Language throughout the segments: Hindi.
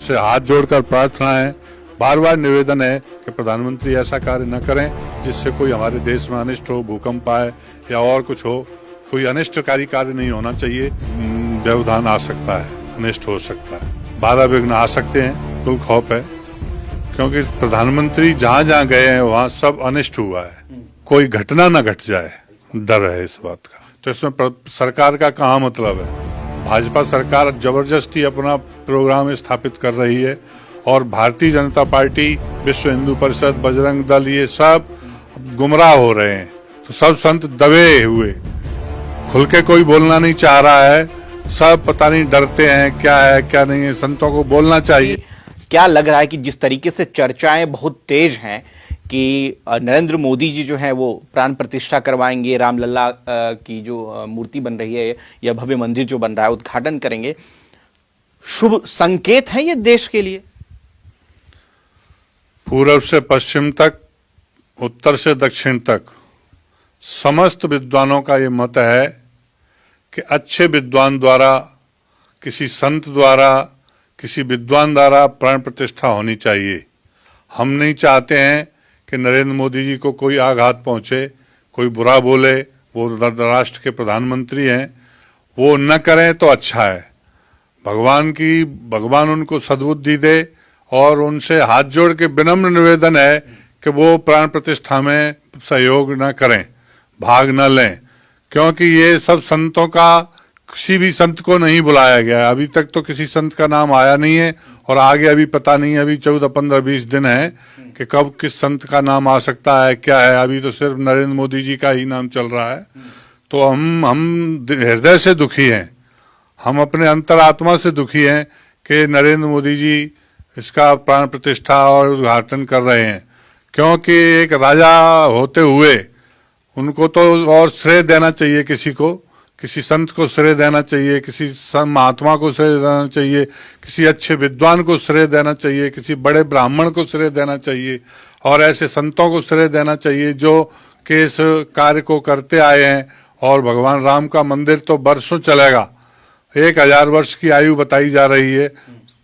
से हाथ जोड़कर प्रार्थना है, बार बार निवेदन है कि प्रधानमंत्री ऐसा कार्य न करें जिससे कोई हमारे देश में अनिष्ट हो, भूकंप आए या और कुछ हो। कोई अनिष्टकारी कार्य नहीं होना चाहिए। व्यवधान आ सकता है, अनिष्ट हो सकता है, बाधा विघ्न आ सकते हैं, कुल खौफ है, क्योंकि प्रधानमंत्री जहाँ जहाँ गए हैं वहाँ सब अनिष्ट हुआ है। कोई घटना न घट जाए, डर है इस बात का। तो इसमें सरकार का कहाँ मतलब है? भाजपा सरकार जबरदस्ती अपना प्रोग्राम स्थापित कर रही है और भारतीय जनता पार्टी, विश्व हिंदू परिषद, बजरंग दल, ये सब गुमराह हो रहे हैं। तो सब संत दबे हुए, खुल के कोई बोलना नहीं चाह रहा है। सब पता नहीं डरते हैं, क्या है क्या नहीं है। संतों को बोलना चाहिए। क्या लग रहा है कि जिस तरीके से चर्चाएं बहुत तेज हैं कि नरेंद्र मोदी जी जो है वो प्राण प्रतिष्ठा करवाएंगे, रामलला की जो मूर्ति बन रही है या भव्य मंदिर जो बन रहा है उद्घाटन करेंगे, शुभ संकेत है ये देश के लिए? पूर्व से पश्चिम तक, उत्तर से दक्षिण तक समस्त विद्वानों का ये मत है कि अच्छे विद्वान द्वारा, किसी संत द्वारा, किसी विद्वान द्वारा प्राण प्रतिष्ठा होनी चाहिए। हम नहीं चाहते हैं कि नरेंद्र मोदी जी को कोई आघात पहुंचे, कोई बुरा बोले। वो राष्ट्र के प्रधानमंत्री हैं, वो न करें तो अच्छा है। भगवान उनको सद्बुद्धि दे और उनसे हाथ जोड़ के विनम्र निवेदन है कि वो प्राण प्रतिष्ठा में सहयोग न करें, भाग न लें, क्योंकि ये सब संतों का, किसी भी संत को नहीं बुलाया गया है। अभी तक तो किसी संत का नाम आया नहीं है और आगे अभी पता नहीं है। अभी 14, 15, 20 दिन है कि कब किस संत का नाम आ सकता है, क्या है। अभी तो सिर्फ नरेंद्र मोदी जी का ही नाम चल रहा है। तो हम हृदय से दुखी हैं, हम अपने अंतरात्मा से दुखी हैं कि नरेंद्र मोदी जी इसका प्राण प्रतिष्ठा और उद्घाटन कर रहे हैं, क्योंकि एक राजा होते हुए उनको तो और श्रेय देना चाहिए। किसी संत को श्रेय देना चाहिए, किसी महात्मा को श्रेय देना चाहिए, किसी अच्छे विद्वान को श्रेय देना चाहिए, किसी बड़े ब्राह्मण को श्रेय देना चाहिए और ऐसे संतों को श्रेय देना चाहिए जो कि इस कार्य को करते आए हैं। और भगवान राम का मंदिर तो वर्षों चलेगा, 1000 वर्ष की आयु बताई जा रही है।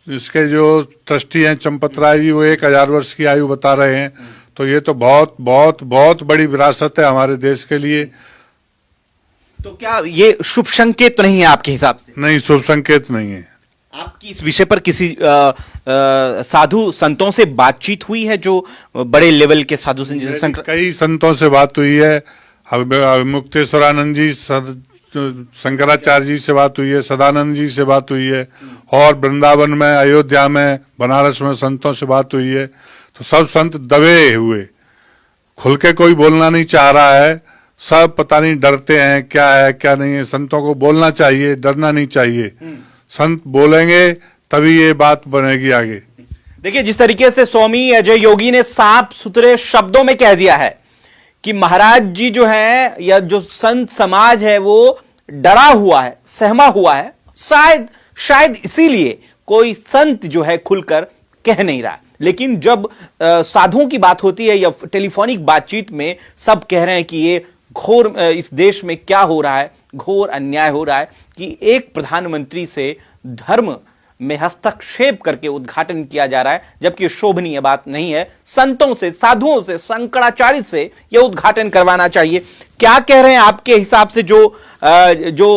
इसके जो ट्रस्टी हैं चंपत राय जी, वो 1000 वर्ष की आयु बता रहे हैं। तो ये तो बहुत बहुत बहुत बड़ी विरासत है हमारे देश के लिए। तो क्या ये शुभ संकेत नहीं है आपके हिसाब से? नहीं, शुभ संकेत नहीं है। आपकी इस विषय पर किसी साधु संतों से बातचीत हुई है, जो बड़े लेवल के साधु संत? कई संतों से बात हुई है। मुक्तेश्वरानंद जी, शंकराचार्य जी से बात हुई है, सदानंद जी से बात हुई है, और वृंदावन में, अयोध्या में, बनारस में संतों से बात हुई है। तो सब संत दबे हुए, खुल के कोई बोलना नहीं चाह रहा है। सब पता नहीं डरते हैं, क्या है क्या नहीं है। संतों को बोलना चाहिए, डरना नहीं चाहिए। संत बोलेंगे तभी ये बात बनेगी आगे। देखिए, जिस तरीके से स्वामी अजय योगी ने साफ सुथरे शब्दों में कह दिया है कि महाराज जी जो है या जो संत समाज है वो डरा हुआ है, सहमा हुआ है। शायद इसीलिए कोई संत जो है खुलकर कह नहीं रहा। लेकिन जब साधुओं की बात होती है या टेलीफोनिक बातचीत में सब कह रहे हैं कि ये घोर, इस देश में क्या हो रहा है, घोर अन्याय हो रहा है कि एक प्रधानमंत्री से धर्म में हस्तक्षेप करके उद्घाटन किया जा रहा है, जबकि शोभनीय बात नहीं है। संतों से, साधुओं से, शंकराचार्य से यह उद्घाटन करवाना चाहिए। क्या कह रहे हैं आपके हिसाब से? जो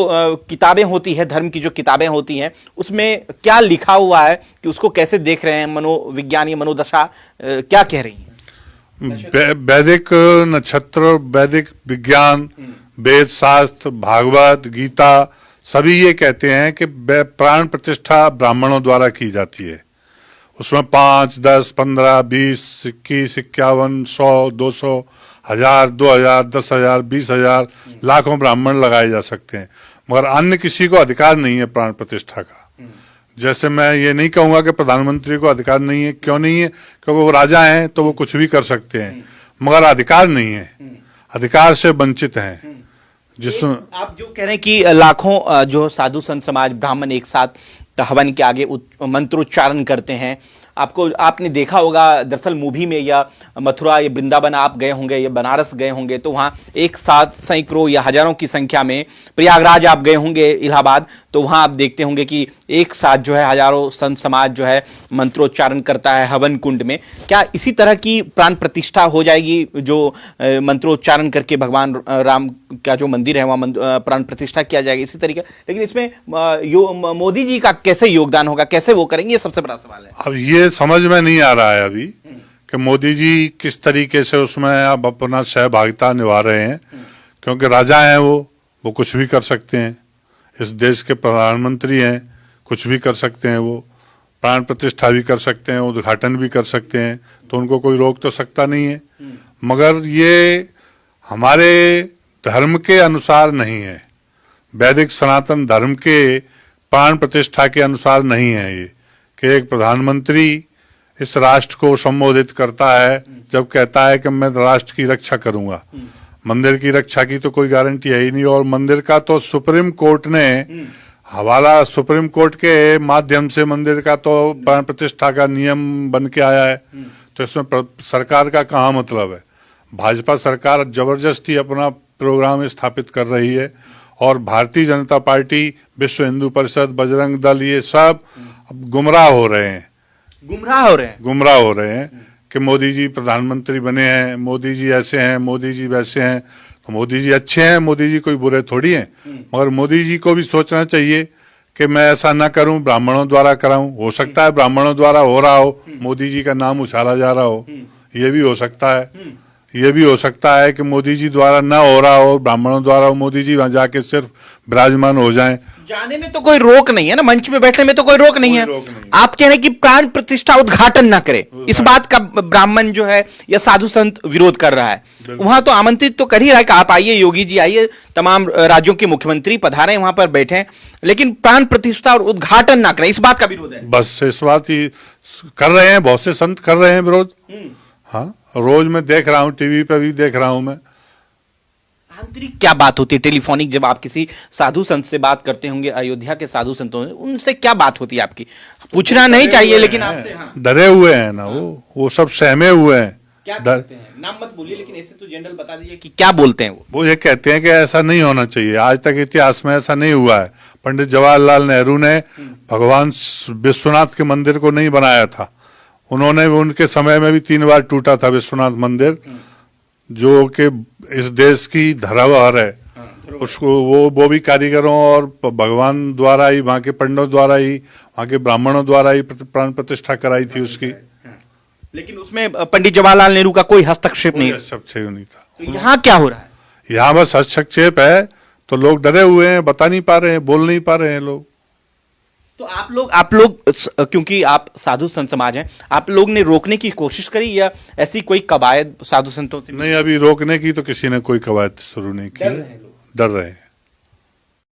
किताबें होती है, धर्म की जो किताबें होती हैं, उसमें क्या लिखा हुआ है कि उसको कैसे देख रहे हैं? मनोविज्ञान या मनोदशा क्या कह रही है? वैदिक नक्षत्र, वैदिक विज्ञान, वेद शास्त्र, भागवत गीता, सभी ये कहते हैं कि प्राण प्रतिष्ठा ब्राह्मणों द्वारा की जाती है। उसमें 5, 10, 15, 20, 21, 51, 100, 200, 1000, 2000, 10,000, 20,000, लाखों ब्राह्मण लगाए जा सकते हैं, मगर अन्य किसी को अधिकार नहीं है प्राण प्रतिष्ठा का। जैसे मैं ये नहीं कहूंगा कि प्रधानमंत्री को अधिकार नहीं है। क्यों नहीं है? क्योंकि वो राजा हैं तो वो कुछ भी कर सकते हैं, मगर अधिकार नहीं है, अधिकार से वंचित हैं। जिसमें आप जो कह रहे हैं कि लाखों जो साधु संत समाज, ब्राह्मण एक साथ हवन के आगे मंत्रोच्चारण करते हैं, आपको आपने देखा होगा दरअसल मूवी में, या मथुरा या वृंदावन आप गए होंगे या बनारस गए होंगे, तो वहां एक साथ सैकड़ों या हजारों की संख्या में, प्रयागराज आप गए होंगे, इलाहाबाद, तो वहां आप देखते होंगे कि एक साथ जो है हजारों संत समाज जो है मंत्रोच्चारण करता है हवन कुंड में। क्या इसी तरह की प्राण प्रतिष्ठा हो जाएगी, जो मंत्रोच्चारण करके भगवान राम का जो मंदिर है वहां प्राण प्रतिष्ठा किया जाएगा इसी तरीके? लेकिन इसमें मोदी जी का कैसे योगदान होगा, कैसे वो करेंगे, ये सबसे बड़ा सवाल है। अब ये समझ में नहीं आ रहा है अभी कि मोदी जी किस तरीके से उसमें अब अपना सहभागिता निभा रहे हैं, क्योंकि राजा हैं वो कुछ भी कर सकते हैं, इस देश के प्रधानमंत्री हैं, कुछ भी कर सकते हैं, वो प्राण प्रतिष्ठा भी कर सकते हैं, उद्घाटन भी कर सकते हैं, तो उनको कोई रोक तो सकता नहीं है। मगर ये हमारे धर्म के अनुसार नहीं है, वैदिक सनातन धर्म के प्राण प्रतिष्ठा के अनुसार नहीं है ये, कि एक प्रधानमंत्री इस राष्ट्र को संबोधित करता है जब कहता है कि मैं राष्ट्र की रक्षा करूंगा। मंदिर की रक्षा की तो कोई गारंटी है ही नहीं, और मंदिर का तो सुप्रीम कोर्ट ने हवाला, सुप्रीम कोर्ट के माध्यम से मंदिर का तो प्राण प्रतिष्ठा का नियम बन के आया है, तो इसमें सरकार का कहाँ मतलब है। भाजपा सरकार जबरदस्ती अपना प्रोग्राम स्थापित कर रही है, और भारतीय जनता पार्टी, विश्व हिंदू परिषद, बजरंग दल, ये सब गुमराह हो रहे हैं कि मोदी जी प्रधानमंत्री बने हैं, मोदी जी ऐसे हैं, मोदी जी वैसे हैं। तो मोदी जी अच्छे हैं, मोदी जी कोई बुरे थोड़ी हैं, मगर मोदी जी को भी सोचना चाहिए कि मैं ऐसा ना करूं, ब्राह्मणों द्वारा कराऊं। हो सकता है ब्राह्मणों द्वारा हो रहा हो, मोदी जी का नाम उछाला जा रहा हो, ये भी हो सकता है। ये भी हो सकता है कि मोदी जी द्वारा ना हो रहा हो, ब्राह्मणों द्वारा हो, मोदी जी वहां जाके सिर्फ विराजमान हो जाएं। जाने में तो कोई रोक नहीं है ना, मंच में बैठने में तो कोई रोक नहीं है। आप कह रहे हैं कि प्राण प्रतिष्ठा उद्घाटन ना करे, इस बात का ब्राह्मण जो है या साधु संत विरोध कर रहा है। वहां तो आमंत्रित तो कर ही रहा है कि आप आइए, योगी जी आइए, तमाम राज्यों के मुख्यमंत्री पधारे वहां पर बैठे, लेकिन प्राण प्रतिष्ठा और उद्घाटन ना करें, इस बात का विरोध है। बस इस बात ही कर रहे हैं, बहुत से संत कर रहे हैं विरोध। हाँ, रोज मैं देख रहा हूँ, टीवी पे भी देख रहा हूँ मैं। आंतरिक क्या बात होती है टेलीफोनिक, जब आप किसी साधु संत से बात करते होंगे, अयोध्या के साधु संतों से, उनसे क्या बात होती है आपकी? पूछना नहीं चाहिए लेकिन आपसे। हाँ। डरे हुए हैं ना वो सब सहमे हुए हैं। क्या कहते हैं? नाम मत बोलिए, लेकिन ऐसे तो जनरल बता दीजिए कि क्या बोलते हैं वो ये कहते हैं कि ऐसा नहीं होना चाहिए, आज तक इतिहास में ऐसा नहीं हुआ है। पंडित जवाहरलाल नेहरू ने भगवान विश्वनाथ के मंदिर को नहीं बनाया था, उन्होंने उनके समय में भी 3 बार टूटा था विश्वनाथ मंदिर, जो कि इस देश की धरोहर है। उसको वो भी कारीगरों और भगवान द्वारा ही, वहां के पंडितों द्वारा ही, वहां के ब्राह्मणों द्वारा ही प्राण प्रतिष्ठा कराई थी उसकी। लेकिन उसमें पंडित जवाहरलाल नेहरू का कोई हस्तक्षेप नहीं नहीं था। तो यहाँ क्या हो रहा है? यहाँ बस हस्तक्षेप है, तो लोग डरे हुए हैं, बता नहीं पा रहे हैं, बोल नहीं पा रहे हैं लोग। तो आप लोग क्योंकि आप साधु संत समाज हैं, आप लोग ने रोकने की कोशिश करी या ऐसी कोई कवायद साधु संतों से? नहीं, अभी रोकने की तो किसी ने कोई कवायद शुरू नहीं की, डर रहे हैं।